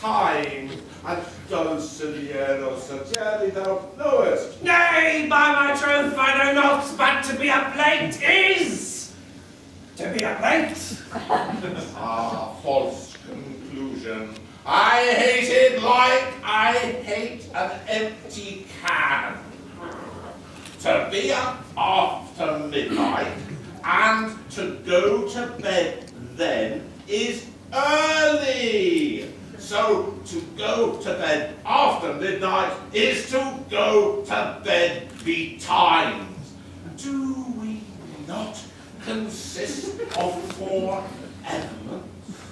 time, and dulcineros certainly thou knowest. Nay, by my troth, I know not, but to be a plate is to be a plate. Ah, false conclusion. I hate it like I hate an empty can. To be up after midnight and to go to bed then is early. So to go to bed after midnight is to go to bed betimes. Do we not consist of 4 elements?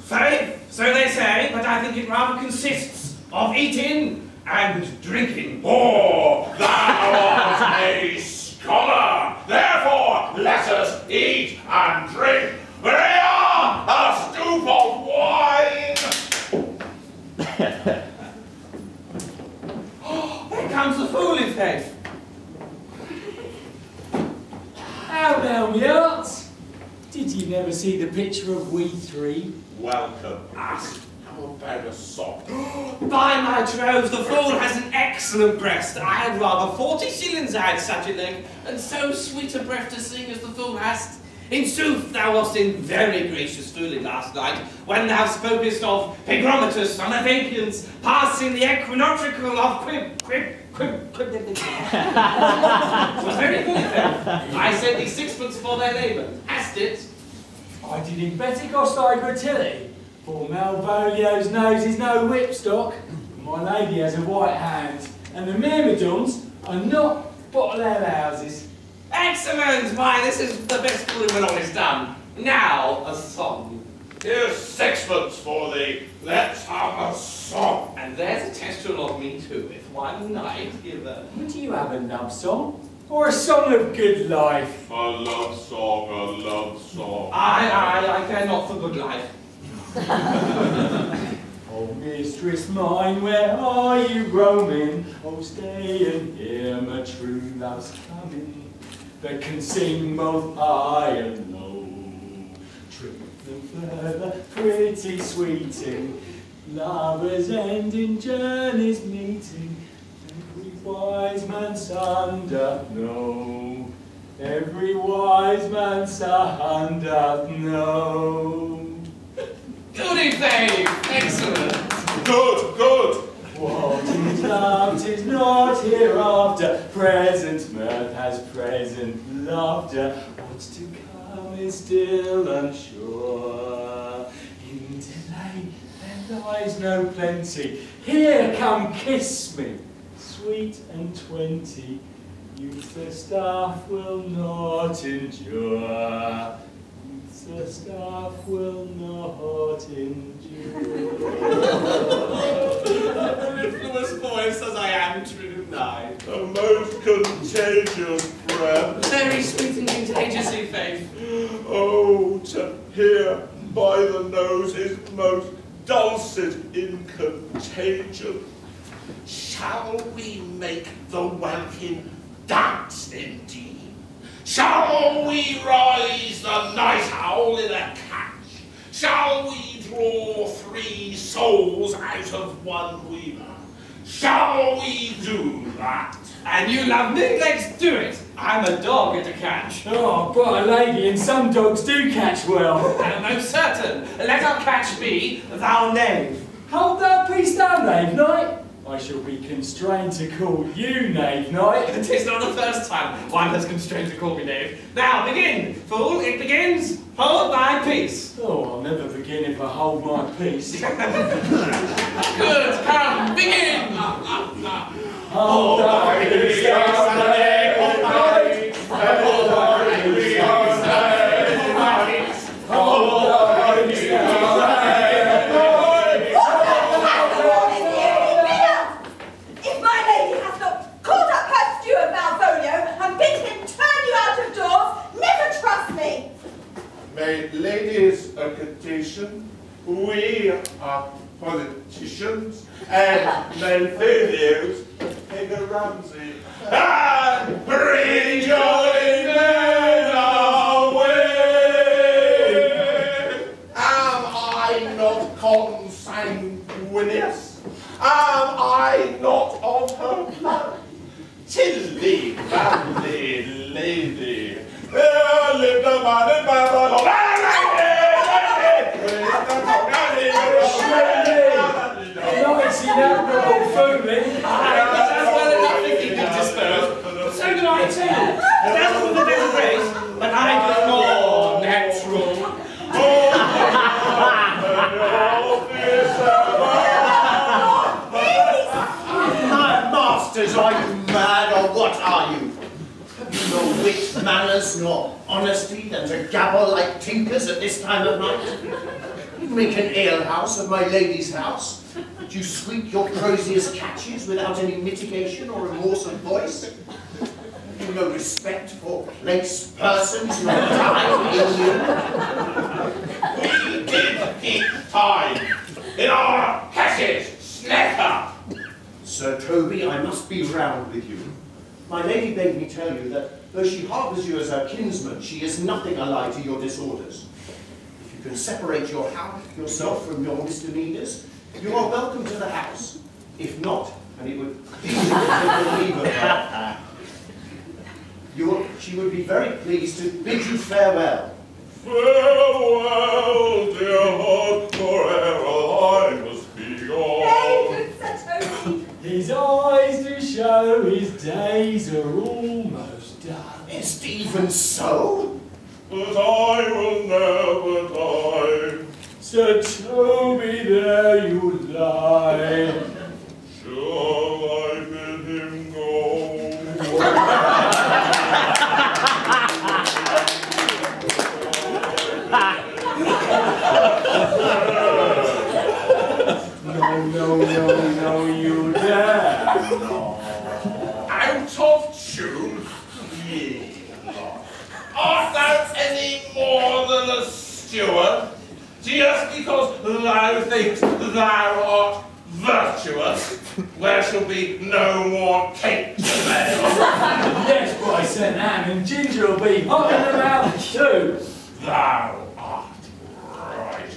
Faith, so they say, but I think it rather consists of eating and drinking. Oh, thou art a scholar. Therefore, let us eat and drink. Bring on a stoup of wine. Here comes the fool in faith. How now, me hearts? Did you never see the picture of we 3? Welcome, ass. How about a sop? By my troth, the fool has an excellent breast. I had rather 40 shillings I had such a leg, and so sweet a breath to sing as the fool hast. In sooth, thou wast in very gracious fooling last night, when thou spokest of Hygrometus on Evapians, passing the equinoctial of Quib. It was very good, I sent thee 6pence for their labour. Hast it? I did in better cost Aguecheeck, for Malvolio's nose is no whipstock, my lady has a white hand, and the myrmidons are not bottle ale houses. Excellent! Why, this is the best fooling when all is done. Now, a song. Here's 6pence for thee. Let's have a song. And there's a testral of me too, if one night given. Would you have a love song? Or a song of good life? A love song, a love song. I care not for good life. Oh, mistress mine, where are you roaming? Oh, stay and hear my true love's coming, that can sing both high and low. Trip them further, pretty sweeting, lovers ending, journeys meeting. Every wise man's son doth know. Every wise man's son doth know. Goody faith! Excellent! Good, good. What is love, 'tis not hereafter. Present mirth has present laughter. What's to come is still unsure. In delay there lies no plenty. Here, come kiss me, sweet and 20. Youth the staff will not endure. The staff will not endure. A mellifluous voice as I am tonight. A most contagious breath. Very sweet and contagious in faith. Oh, to hear by the nose is most dulcet in contagion. Shall we make the welkin dance indeed? Shall we rise the night owl in a catch? Shall we draw 3 souls out of one weaver? Shall we do that? And you love me? Let's do it! I'm a dog at a catch. Oh, but a lady, and some dogs do catch well. I'm most certain. Let our catch be thou knave. Hold that peace down, knave knight. I shall be constrained to call you knave knight. It is not the first time one has constrained to call me knave. Now begin, fool, it begins. Hold thy peace. Oh, I'll never begin if I hold my peace. Good, come, begin. Hold thy peace, thou knave knight. Hold thy peace, thou knave knight. Hold thy peace, thou ladies accusation, we are politicians and Malvolio's Peter Ramsey. And bring your men away! Am I not consanguine sanguineous? Am I not of her blood? Tilly, valley, lady, there lived a man in Babylon. Nice inevitable foodling. That's well enough if you can dispose. But so do I too. That's with a bit of grace, but I do more natural. My masters, are you mad or what are you? Have you no wit, manners, nor honesty than to gabble like tinkers at this time of night? You make an alehouse of my lady's house, but you squeak your prosiest catches without any mitigation or remorse of voice. Have you no respect for place, persons, nor time in you? We did keep time in our passage, Snecker. Sir Toby, I must be round with you. My lady bade me tell you that though she harbours you as her kinsman, she is nothing allied to your disorders. If you can separate yourself from your misdemeanours, you are welcome to the house. If not, and it would please you to take a leave of her, she would be very pleased to bid you farewell. Farewell, dear heart, forever I must be gone. Hey, Sir Toby. His eyes do show his days are almost done. Is it even so? But I will never die. Sir Toby, there you lie. Shall I bid him go? No, you dare not. Out of tune? Ye. Art thou any more than a steward? Just because thou thinkst thou art virtuous, there shall be no more cake to bake. Yes, boy, Sir Nan and Ginger will be hot in the mouth too. Thou art right.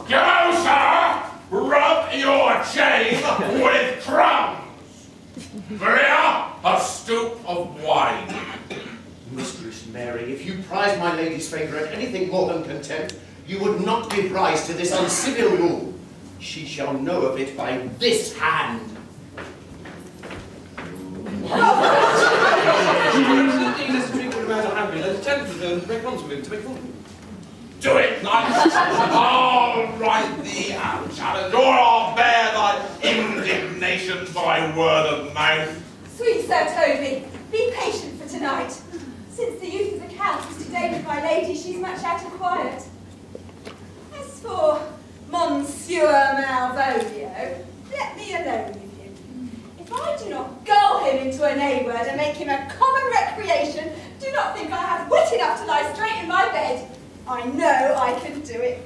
Go, sir! Rub your chain with crumbs. Maria, a stoup of wine. Mistress Mary, if you prize my lady's favour at anything more than contempt, you would not give rise to this uncivil rule. She shall know of it by this hand. Do it, knight! I'll write thee out, challenge, or I'll bear thy indignation by word of mouth. Sweet Sir Toby, be patient for tonight. Since the youth's account was today with my lady, she's much out of quiet. As for Monsieur Malvolio, let me alone with him. If I do not gull him into a nay word and make him a common recreation, do not think I have wit enough to lie straight in my bed. I know I can do it.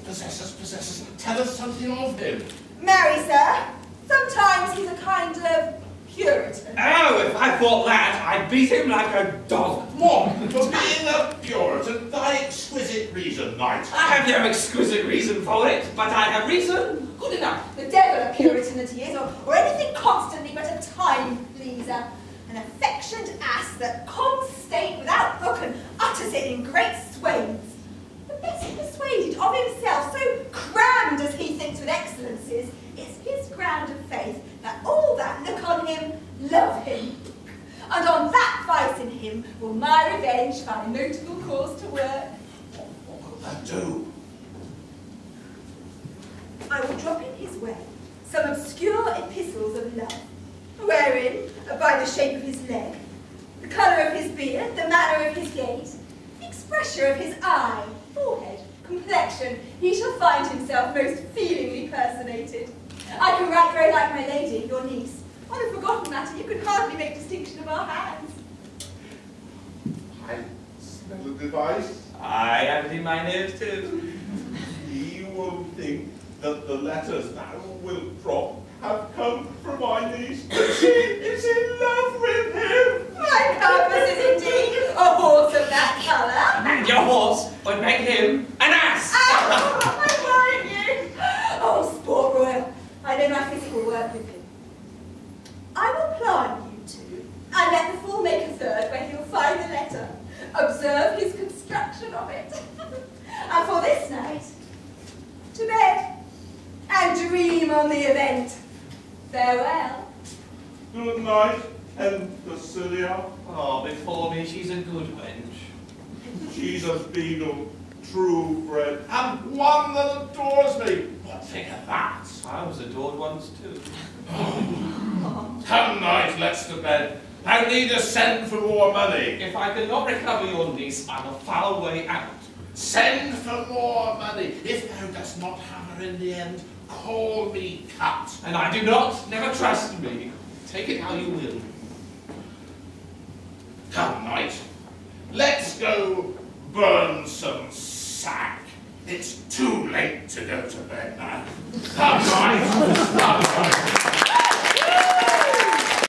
Possess us, tell us something of him. Marry, sir, sometimes he's a kind of Puritan. Oh, if I thought that, I'd beat him like a dog. What? For being a Puritan, thy exquisite reason, knight. I have no exquisite reason for it, but I have reason good enough. The devil a Puritan that he is, or anything constantly but a time pleaser. An affectioned ass that calls state without book and utters it in great swathes. The best persuaded of himself, so crammed as he thinks with excellencies, it's his ground of faith that all that look on him love him. And on that vice in him will my revenge find notable cause to work. What will that do? I will drop in his way some obscure epistles of love, wherein, by the shape of his leg, the colour of his beard, the manner of his gait, the expression of his eye, forehead, complexion, he shall find himself most feelingly personated. I can write very like my lady, your niece. On a forgotten matter, you could hardly make distinction of our hands. I smell a device. I have it in my nose too. He will think that the letters thou wilt drop have come from my niece. She is in love with him. My purpose is indeed a horse of that colour. And your horse would make him an ass. Oh, I warn you. Oh, sport royal, work with him. I will plant you two, and let the fool make a third where he'll find the letter, observe his construction of it, and for this night, to bed, and dream on the event. Farewell. Good night, Empecilia. Oh, before me, she's a good wench. She's a beadle, true bred, and one that adores me. What think of that? I was adored once too. Come night, let's to bed. I need to send for more money. If I cannot recover your niece, I will foul way out. Send for more money. If thou dost not have her in the end, call me cut. And I do not, never trust me. Take it how you will. Come night, let's go burn some sack. It's too late to go to bed now. Come night.